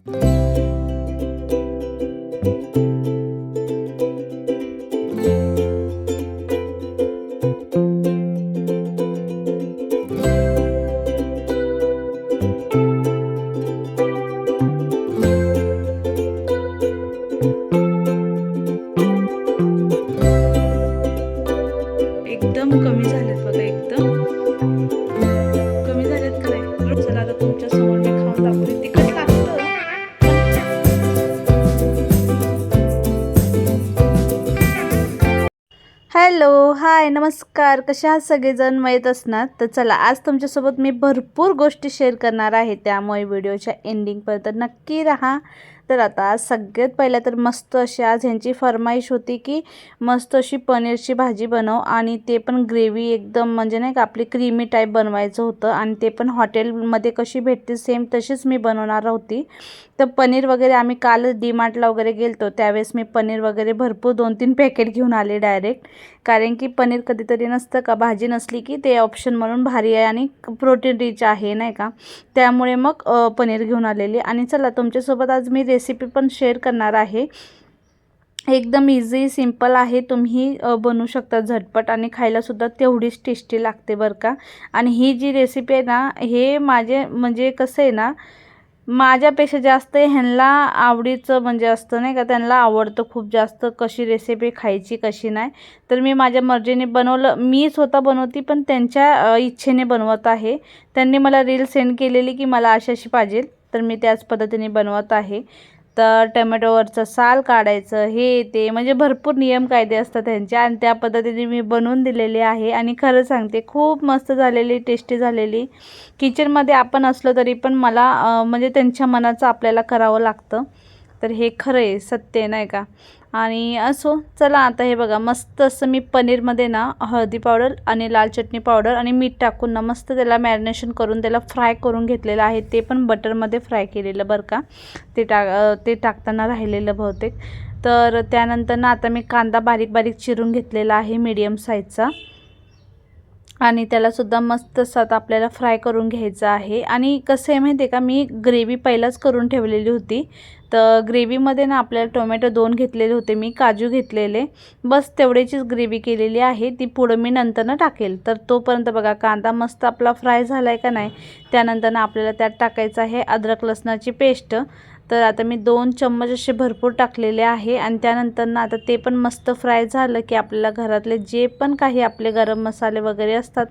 एकदम कमी झालेत बघा, एकदम कमी झालेत का नाही? चला आता तुमच्या समोर मी खाऊन दाखवते. तिखट लागतं. हॅलो, हाय, नमस्कार. कसे आहात सगळेजण? माहीत असणार. तर चला, आज तुमच्यासोबत मी भरपूर गोष्टी शेअर करणार आहे, त्यामुळे व्हिडिओच्या एंडिंगपर्यंत नक्की राहा. तर आता सगळ्यात पहिलं तर मस्त अशी आज ह्यांची फरमाईश होती की मस्त अशी पनीरची भाजी बनव, आणि ते पण ग्रेव्ही एकदम म्हणजे नाही का आपली क्रीमी टाईप बनवायचं होतं, आणि ते पण हॉटेलमध्ये कशी भेटते सेम तशीच मी बनवणार होती. तर पनीर वगैरे आम्ही कालच डीमार्टला वगैरे गेलतो, त्यावेळेस मी पनीर वगैरे भरपूर 2-3 पॅकेट घेऊन आले डायरेक्ट. कारण की पनीर कधीतरी नसतं का, भाजी नसली की ते ऑप्शन म्हणून भारी आहे आणि प्रोटीन रिच आहे नाही का, त्यामुळे मग पनीर घेऊन आलेली. आणि चला, तुमच्यासोबत आज मी रेसिपी पण शेअर करणार आहे. एकदम इझी सिंपल आहे, तुम्ही बनवू शकता झटपट, आणि खायलासुद्धा तेवढीच टेस्टी लागते बरं का. आणि ही जी रेसिपी आहे ना, हे माझे म्हणजे कसं आहे ना, माझ्यापेक्षा जास्त ह्यांना आवडीचं म्हणजे असतं नाही का, त्यांना आवडतं खूप जास्त कशी रेसिपी खायची कशी नाही. तर मी माझ्या मर्जीने बनवलं, मी स्वतः बनवते पण त्यांच्या इच्छेने बनवत आहे. त्यांनी मला रील सेंड केलेली की मला अशी अशी पाहिजे, तर मी त्याच पद्धतीने बनवत आहे. तर टोमॅटोवरचं साल काढायचं, हे ते म्हणजे भरपूर नियम कायदे असतात त्यांचे, आणि त्या पद्धतीने मी बनवून दिलेले आहे. आणि खरं सांगते, खूप मस्त झालेली, टेस्टी झालेली. किचनमध्ये आपण असलो तरी पण मला म्हणजे त्यांच्या मनाचं आपल्याला करावं लागतं. तर हे खरं आहे, सत्य आहे नाही का. आणि असो, चला आता हे बघा, मस्त असं मी पनीरमध्ये ना हळदी पावडर आणि लाल चटणी पावडर आणि मीठ टाकून ना मस्त त्याला मॅरिनेशन करून त्याला फ्राय करून घेतलेलं आहे. ते पण बटरमध्ये फ्राय केलेलं बरं का, ते टाकताना राहिलेलं बहुतेक. तर त्यानंतर ना आता मी कांदा बारीक बारीक चिरून घेतलेला आहे मीडियम साईजचा, आणि त्यालासुद्धा मस्त असं आपल्याला फ्राय करून घ्यायचं आहे. आणि कसं आहे माहिती आहे का, मी ग्रेव्ही पहिलाच करून ठेवलेली होती. तर ग्रेव्हीमध्ये ना आपल्याला टोमॅटो 2 घेतलेले होते, मी काजू घेतलेले, बस तेवढ्याचीच ग्रेव्ही केलेली आहे. ती पुढं मी नंतरनं टाकेल. तर तोपर्यंत बघा, कांदा मस्त आपला फ्राय झाला आहे का नाही. त्यानंतर आपल्याला त्यात टाकायचं आहे अद्रक लसणाची पेस्ट. तर आता मी 2 चम्मच असे भरपूर टाकलेले आहे. आणि त्यानंतर आता ते पण मस्त फ्राय झालं की आपल्याला घरातले जे पण काही आपले गरम मसाले वगैरे असतात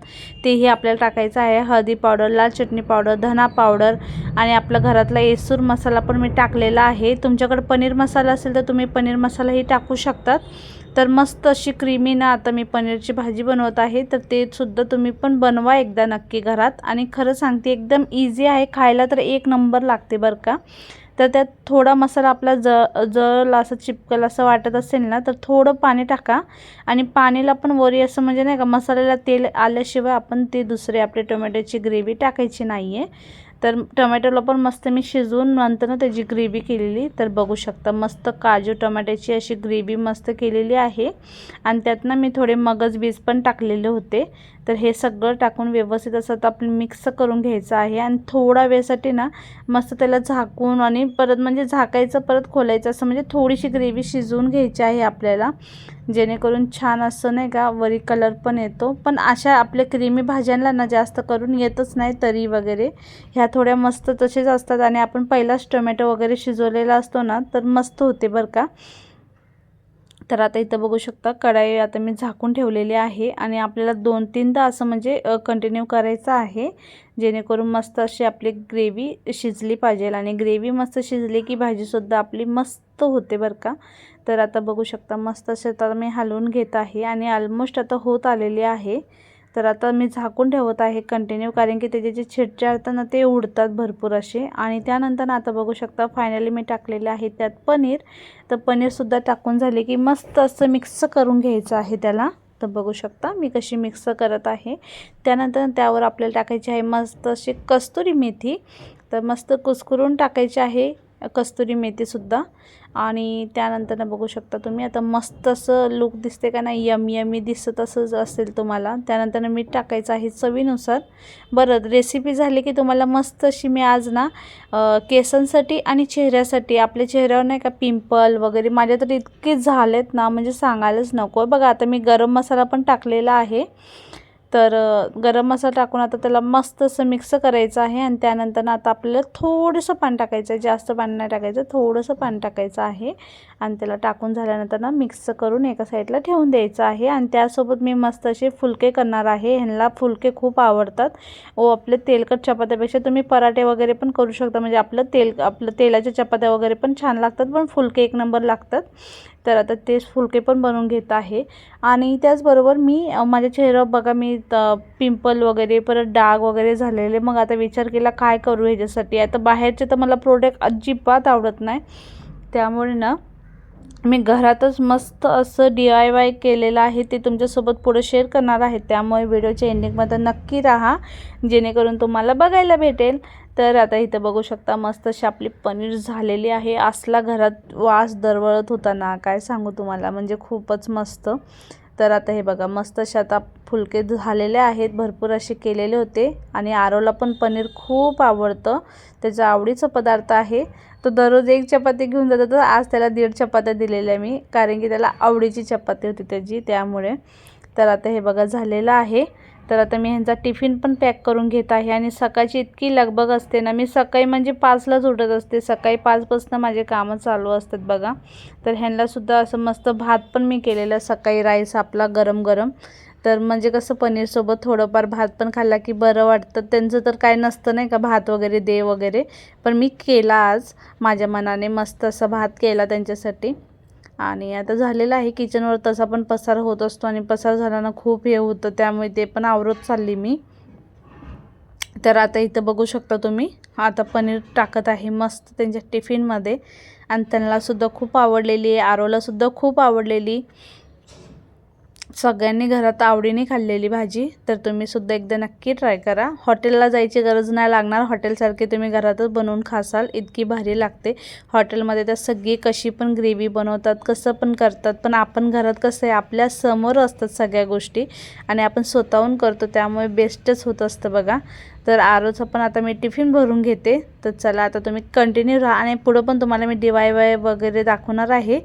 तेही आपल्याला टाकायचं आहे. हळदी पावडर, लाल चटणी पावडर, धना पावडर, आणि आपला घरातला येसूर मसाला पण मी टाकलेला आहे. तुमच्याकडे पनीर मसाला असेल तर तुम्ही पनीर मसालाही टाकू शकतात. तर मस्त अशी क्रीमी ना आता मी पनीरची भाजी बनवत आहे. तर ते सुद्धा तुम्ही पण बनवा एकदा नक्की घरात. आणि खरं सांगते, एकदम इझी आहे, खायला तर एक नंबर लागते बरं का. तर त्यात थोडा मसाला आपला जळ असं चिपकल असं वाटत असेल ना, तर थोडं पाणी टाका. आणि पाणीला पण वरी असं म्हणजे नाही का, मसाल्याला तेल आल्याशिवाय आपण ते दुसरे आपले टोमॅटोची ग्रेव्ही टाकायची नाही आहे. तर टोमॅटोला पण मस्त मी शिजवून नंतर त्याची ग्रेव्ही केलेली. तर बघू शकता, मस्त काजू टोमॅटोची अशी ग्रेव्ही मस्त केलेली आहे. आणि त्यात ना मी थोडे मगज बीज पण टाकलेले होते. तर हे सगळं टाकून व्यवस्थित असं आपण मिक्स करून घ्यायचं आहे. आणि थोडा वेळसाठी ना मस्त त्याला झाकून आणि परत म्हणजे झाकायचं, परत खोलायचं, असं म्हणजे थोडीशी ग्रेव्ही शिजवून घ्यायची आहे आपल्याला, जेणेकरून छान असं नाही का वरी कलर पण येतो. पण अशा आपल्या क्रीमी भाज्यांना ना जास्त करून येतच नाही तरी वगैरे, ह्या थोड्या मस्त तसेच असतात. आणि आपण पहिलाच टोमॅटो वगैरे शिजवलेला असतो ना, तर मस्त होते बरं का. तर आता इथं बघू शकता, कढाई आता मी झाकून ठेवलेली आहे. आणि आपल्याला 2-3दा असं म्हणजे कंटिन्यू करायचं आहे, जेणेकरून मस्त अशी आपली ग्रेव्ही शिजली पाहिजे. आणि ग्रेव्ही मस्त शिजली की भाजीसुद्धा आपली मस्त होते बरं का. तर आता बघू शकता, मस्त असे आता मी हलवून घेत आहे, आणि ऑलमोस्ट आता होत आलेली आहे. तर आता मी झाकून ठेवत आहे कंटिन्यू, कारण की त्याचे जे छिडचे असतात ना ते उडतात भरपूर असे. आणि त्यानंतर आता बघू शकता, फायनली मी टाकलेले आहे त्यात पनीर. तर पनीरसुद्धा टाकून झाले की मस्त असं मिक्स करून घ्यायचं आहे त्याला. तर बघू शकता मी कशी मिक्स करत आहे. त्यानंतर त्यावर आपल्याला टाकायची आहे मस्त अशी कस्तुरी मेथी. तर मस्त कुस्करून टाकायची आहे. कस्तुरी मेथीसुद्धा. आणि त्यानंतर बघू शकता तुम्ही आता मस्त असं लुक दिसते का नाही, यमी दिसत असंच असेल तुम्हाला. त्यानंतर मीठ टाकायचं आहे चवीनुसार. बरं, रेसिपी झाली की तुम्हाला मस्त अशी मी आज ना केसांसाठी आणि चेहऱ्यासाठी, आपल्या चेहऱ्यावर नाही का पिंपल वगैरे माझ्या तर इतके झालेत ना, म्हणजे सांगायलाच नको. बघा आता मी गरम मसाला पण टाकलेला आहे. तर गरम मसाला टाकून आता त्याला मस्त असं मिक्स करायचं आहे. आणि त्यानंतर आता आपल्याला थोडंसं पाणी टाकायचं आहे, जास्त पाणी नाही टाकायचं, थोडंसं पाणी टाकायचं आहे. आणि त्याला टाकून झाल्यानंतर ना मिक्स करून एका साईडला ठेवून द्यायचं आहे. आणि त्यासोबत मी मस्त असे फुलके करणार आहे. ह्यांना फुलके खूप आवडतात. आपले तेलकट चपात्यापेक्षा तुम्ही पराठे वगैरे पण करू शकता, म्हणजे आपलं तेलाच्या चपात्या वगैरे पण छान लागतात, पण फुलके एक नंबर लागतात. तर आता तेच फुलके पण बनवून घेत आहे. आणि त्याचबरोबर मी माझ्या चेहऱ्यावर बघा मी पिंपल वगैरे परत डाग वगैरे झालेले. मग आता विचार केला काय करू ह्याच्यासाठी. आता बाहेरचे तर मला प्रोडक्ट अजिबात आवडत नाही, त्यामुळे ना मी घरातच मस्त असं DIY केलेलं आहे, ते तुमच्यासोबत पुढे शेअर करणार आहे. त्यामुळे व्हिडिओच्या एंडिंगमध्ये नक्की राहा, जेणेकरून तुम्हाला बघायला भेटेल. तर आता इथं बघू शकता मस्त अशी आपली पनीर झालेली आहे. असला घरात वास दरवळत होता ना, काय सांगू तुम्हाला, म्हणजे खूपच मस्त. तर आता हे बघा मस्त असे आता फुलके झालेले आहेत, भरपूर असे केलेले होते. आणि आरोला पण पनीर खूप आवडतं, त्याचा आवडीचा पदार्थ आहे. तो दररोज एक चपाती घेऊन जातो, तर आज त्याला 1.5 चपात्या दिलेल्या मी, कारण की त्याला आवडीची चपाती होती त्याची, त्यामुळे. तर आता हे बघा झालेलं आहे. तर आता मी ह्यांचा टिफिन पण पॅक करून घेत आहे. आणि सकाळची इतकी लगबग असते ना, मी सकाळी म्हणजे 5लाच उठत असते, सकाळी 5पासून माझे कामं चालू असतात बघा. तर ह्यांनासुद्धा असं मस्त भात पण मी केलेलं सकाळी, राईस आपला गरम गरम. तर म्हणजे कसं पनीरसोबत थोडंफार भात पण खाल्ला की बरं वाटतं. त्यांचं तर काय नसतं नाही का, भात वगैरे दे वगैरे, पण मी केला आज माझ्या मनाने, मस्त असा भात केला त्यांच्यासाठी. आणि आता झालेलं आहे. किचनवर तसा पण पसार होत असतो, आणि पसार झाला ना खूप हे होतं, त्यामुळे ते पण आवरत चालली मी. तर आता इथं बघू शकता तुम्ही, आता पनीर टाकत आहे मस्त त्यांच्या टिफिनमध्ये. आणि त्यांनासुद्धा खूप आवडलेली आहे, आरोलासुद्धा खूप आवडलेली, सगळ्यांनी घरात आवडीने खाल्लेली भाजी. तर तुम्हीसुद्धा एकदा नक्की ट्राय करा. हॉटेलला जायची गरज नाही लागणार, हॉटेलसारखी तुम्ही घरातच बनवून खासाल, इतकी भारी लागते. हॉटेलमध्ये तर सगळी कशी पण ग्रेव्ही बनवतात, कसं पण करतात, पण आपण घरात कसं आहे, आपल्या समोर असतात सगळ्या गोष्टी, आणि आपण स्वतःहून करतो, त्यामुळे बेस्टच होत असतं बघा. तर आरोचं पण आता मी टिफिन भरून घेते. तर चला आता तुम्ही कंटिन्यू राहा, आणि पुढं पण तुम्हाला मी DIY वगैरे दाखवणार आहे.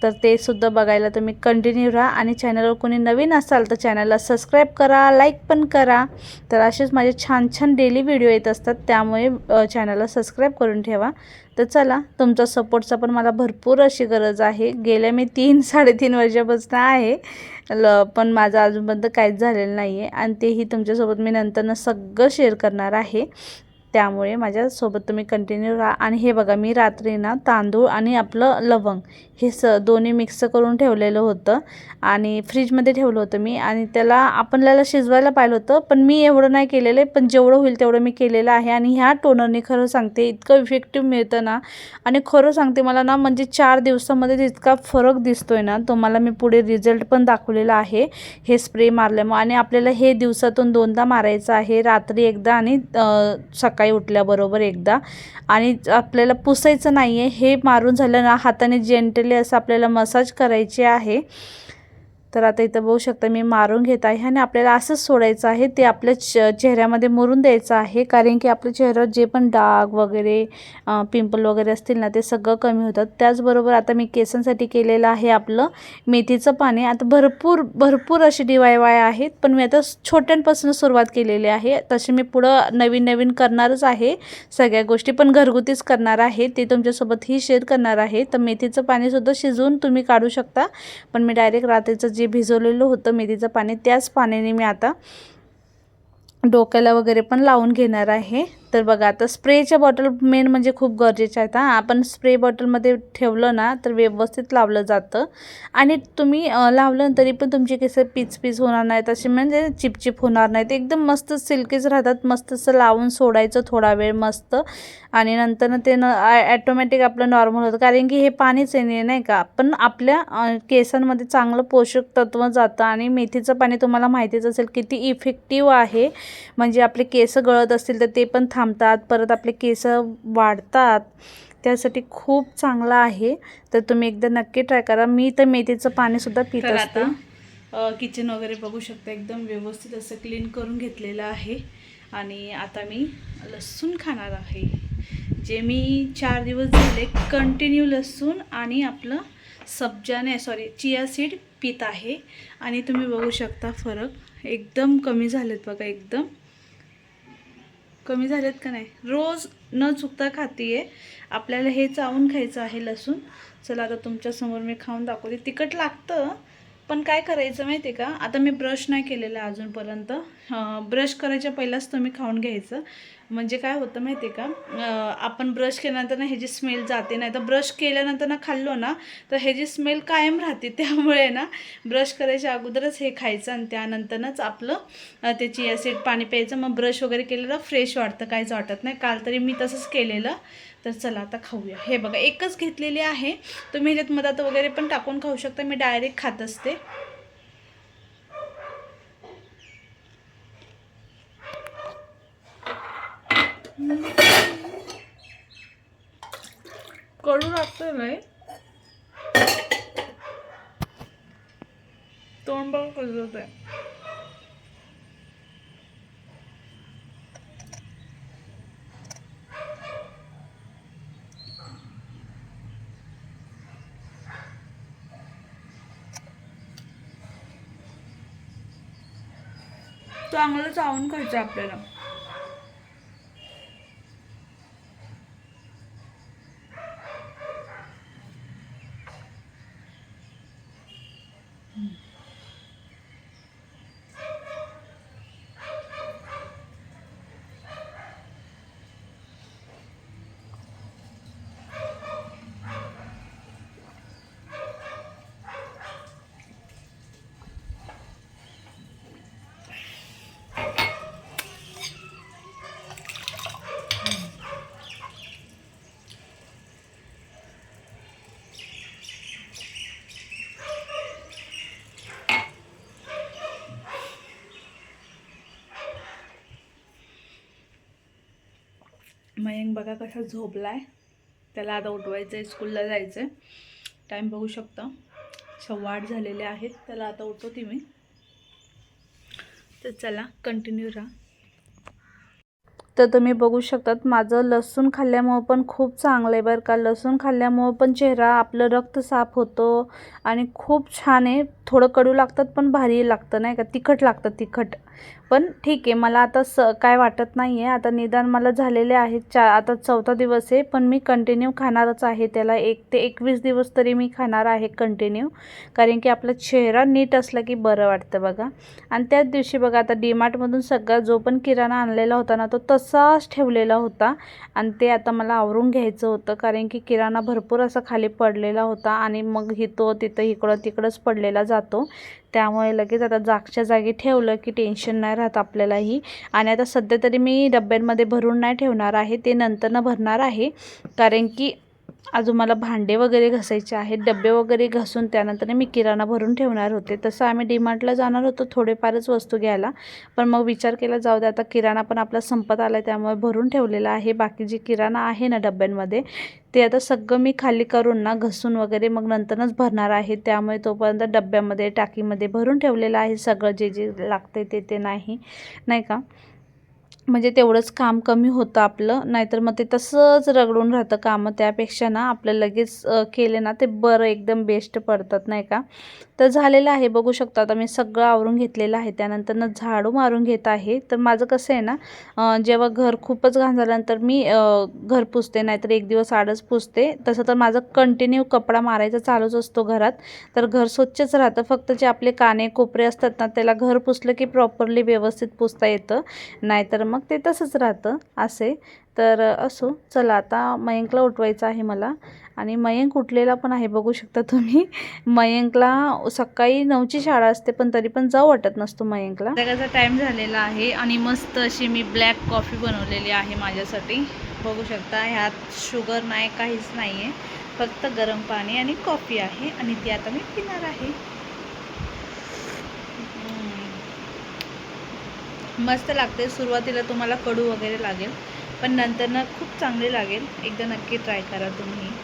तर ते सुद्धा बघायला तुम्ही कंटिन्यू राहा. आणि चॅनलवर कोणी नवीन असाल तर चॅनलला सबस्क्राईब करा, लाईक पण करा. तर असेच माझे छान छान डेली व्हिडिओ येत असतात, त्यामुळे चॅनलला सबस्क्राईब करून ठेवा. तर चला, तुमचा सपोर्टचा पण मला भरपूर अशी गरज आहे. गेल्या मी 3-3.5 वर्षापासून आहे, पण माझं अजूनपर्यंत काहीच झालेलं नाही आहे, आणि तेही तुमच्यासोबत मी नंतरनं सगळं शेअर करणार आहे. त्यामुळे माझ्यासोबत तुम्ही कंटिन्यू राहा. आणि हे बघा मी रात्री ना तांदूळ आणि आपलं लवंग हे दोन्ही मिक्स करून ठेवलेलं होतं, आणि फ्रीजमध्ये ठेवलं होतं मी. आणि त्याला आपल्याला शिजवायला पाहिलं होतं, पण मी एवढं नाही केलेलं आहे, पण जेवढं होईल तेवढं मी केलेलं आहे. आणि ह्या टोनरने खरं सांगते इतकं इफेक्टिव्ह मिळतं ना, आणि खरं सांगते मला ना, म्हणजे 4 दिवसामध्ये इतका फरक दिसतोय ना, तुम्हाला मी पुढे रिझल्ट पण दाखवलेला आहे हे स्प्रे मारल्यामुळे. आणि आपल्याला हे दिवसातून 2दा मारायचं आहे, रात्री एकदा आणि सकाळी उठल्याबरोबर एकदा. आणि आपल्याला पुसायचं नाही आहे, हे मारून झालं ना हाताने जेंटली असं आपल्याला मसाज करायचे आहे. तर आता इथं बघू शकता मी मारून घेत आहे, आणि आपल्याला असंच सोडायचं आहे, ते आपल्या चेहऱ्यामध्ये मुरून द्यायचं आहे, कारण की आपल्या चेहऱ्यावर जे पण डाग वगैरे पिंपल वगैरे असतील ना, ते सगळं कमी होतात. त्याचबरोबर आता मी केसांसाठी केलेलं आहे आपलं मेथीचं पाणी. आता भरपूर असे DIY आहेत, पण मी आता छोट्यांपासून सुरुवात केलेली आहे. तसे मी पुढं नवीन करणारच आहे सगळ्या गोष्टी, पण घरगुतीच करणार आहे, ते तुमच्यासोबतही शेअर करणार आहे. तर मेथीचं पाणीसुद्धा शिजवून तुम्ही काढू शकता, पण मी डायरेक्ट रात्रीचं जे भिजवलेलं होतं मेथीचं पाणी, त्याच पाण्याने मी आता डोक्याला वगैरे पण लावून घेणार आहे. तर बघा आता स्प्रेच्या बॉटल मेन म्हणजे खूप गरजेच्या आहेत. आपण स्प्रे बॉटलमध्ये ठेवलं ना तर व्यवस्थित लावलं जातं, आणि तुम्ही लावलं तरी पण तुमचे केस पीच होणार नाहीत, असे म्हणजे चिपचिप होणार नाहीत, एकदम मस्त सिल्कीच राहतात. मस्त असं लावून सोडायचं थोडा वेळ मस्त, आणि नंतर ते ॲटोमॅटिक आपलं नॉर्मल होतं, कारण की हे पाणीच आहे नाही का. पण आपल्या केसांमध्ये चांगलं पोषक तत्व जातं. आणि मेथीचं पाणी तुम्हाला माहितीच असेल किती इफेक्टिव्ह आहे, म्हणजे आपले केस गळत असतील तर ते पण थांबतात, परत आपले केस वाढतात. त्यासाठी खूप चांगला आहे. तर तुम्ही एकदा नक्की ट्राय करा. मी तर मेथीचं पाणीसुद्धा पित असते. किचन वगैरे बघू शकता एकदम व्यवस्थित असं क्लीन करून घेतलेलं आहे. आणि आता मी लसूण खाणार आहे. जे मी 4 दिवस झाले कंटिन्यू लसूण आणि आपलं चिया सीड पित आहे. आणि तुम्ही बघू शकता फरक एकदम कमी झालेत बघा, एकदम कमी झालेत का नाही. रोज न चुकता खातीये. आपल्याला हे चावून खायचं आहे लसूण. चला आता तुमच्यासमोर मी खाऊन दाखवते. तिखट लागतं पण काय करायचं माहिती आहे का, आता मी ब्रश नाही केलेला अजूनपर्यंत. ब्रश करायच्या पहिलाच तुम्ही खाऊन घ्यायचं. म्हणजे काय होतं माहिती आहे का, आपण ब्रश केल्यानंतर ना ह्याची स्मेल जाते. नाही तर ब्रश केल्यानंतर ना खाल्लो ना तर ह्याची स्मेल कायम राहते. त्यामुळे ना ब्रश करायच्या अगोदरच हे खायचं आणि त्यानंतरच आपलं त्याची ॲसिड पाणी प्यायचं. मग ब्रश वगैरे केलेलं फ्रेश वाटतं, काहीच वाटत नाही. काल तरी मी तसंच केलेलं. तर चला आता खाऊया. हे बघा एकच घेतलेली आहे. तुम्ही ह्याच्यात मधात वगैरे पण टाकून खाऊ शकता. मी डायरेक्ट खात असते. कडू लागतोय नाही, तोंड बघ कसं होतंय. चांगलं चावून खायचं आपल्याला. मयंक बघा कसा झोपलाय. त्याला आता उठवायचं आहे, स्कूलला जायचं आहे. टाईम बघू शकता 8:15 झालेले आहेत. त्याला आता उठवते मी. तर चला कंटिन्यू राहा. तर तुम्ही बघू शकतात माझं लसूण खाल्ल्यामुळं पण खूप चांगलं आहे बरं का. लसूण खाल्ल्यामुळं पण चेहरा आपलं रक्त साफ होतो आणि खूप छान आहे. थोडं कडू लागतात पण भारी लागतं नाही का, तिखट लागतं तिखट. पण ठीक आहे, मला आता काय वाटत नाही आहे. आता निदान मला झालेले आहेत आता 4था दिवस आहे. पण मी कंटिन्यू खाणारच आहे त्याला. 1 ते 21 दिवस तरी मी खाणार आहे कंटिन्यू. कारण की आपला चेहरा नीट असला की बरं वाटतं बघा. आणि त्याच दिवशी बघा आता डीमार्टमधून सगळा जो पण किराणा आणलेला होता ना तो तसाच ठेवलेला होता. आणि ते आता मला आवरून घ्यायचं होतं. कारण की किराणा भरपूर असा खाली पडलेला होता आणि मग तिथं इकडं तिकडंच पडलेला जातो. त्यामुळे लगेच आता जागच्या जागी ठेवलं की टेन्शन नाही राहत आपल्यालाही. आणि आता सध्या तरी मी डब्यांमध्ये भरून नाही ठेवणार आहे, ते नंतरनं भरणार आहे. कारण की अजून मला भांडे वगैरे घासायचे आहेत. डबे वगैरे घासून त्यानंतर मी किराणा भरून ठेवणार होते. तसं आम्ही डीमार्टला जाणार होतो थोडेफारच वस्तू घ्यायला. पण मग विचार केला जाऊ दे आता किराणा पण आपला संपत आला आहे त्यामुळे भरून ठेवलेला आहे. बाकी जी किराणा आहे ना डब्यांमध्ये ते आता सगळं मी खाली करून ना घसून वगैरे मग नंतरच भरणार आहे. त्यामुळे तोपर्यंत डब्यामध्ये टाकीमध्ये भरून ठेवलेलं आहे सगळं जे जे लागते ते नाही का. म्हणजे तेवढंच काम कमी होतं आपलं. नाहीतर मग ते तसंच रगडून राहतं कामं. त्यापेक्षा ना आपलं लगेच केले ना ते बरं एकदम बेस्ट पडतात नाही का. तर झालेलं आहे बघू शकता. आता मी सगळं आवरून घेतलेलं आहे. त्यानंतर झाडू मारून घेत आहे. तर माझं कसं आहे ना, जेव्हा घर खूपच घाण झाल्यानंतर मी घर पुसते, नाहीतर 1 दिवस आडच पुसते. तसं तर माझं कंटिन्यू कपडा मारायचा चालूच असतो घरात. तर घर स्वच्छच राहतं. फक्त जे आपले काने कोपरे असतात ना त्याला घर पुसलं की प्रॉपरली व्यवस्थित पुसता येतं. नाहीतर मग ते तसंच राहतं असे. तर असो चला आता मयंकला उठवायचं आहे मला. आणि मयंक उठलेला पण आहे बघू शकता तुम्ही. मयंकला सकाळी 9ची शाळा असते पण तरी पण जाऊ वाटत नसतो मयंकला. सगळ्याचा टाईम झालेला आहे आणि मस्त अशी मी ब्लॅक कॉफी बनवलेली आहे माझ्यासाठी. बघू शकता ह्यात शुगर नाही, काहीच नाही आहे. फक्त गरम पाणी आणि कॉफी आहे आणि ती आता मी पिणार आहे. मस्त लागते. सुरुवातीला तुम्हाला कडू वगैरे लागेल पण नंतर ना खूप चांगले लागेल. एकदा नक्की ट्राय करा तुम्ही.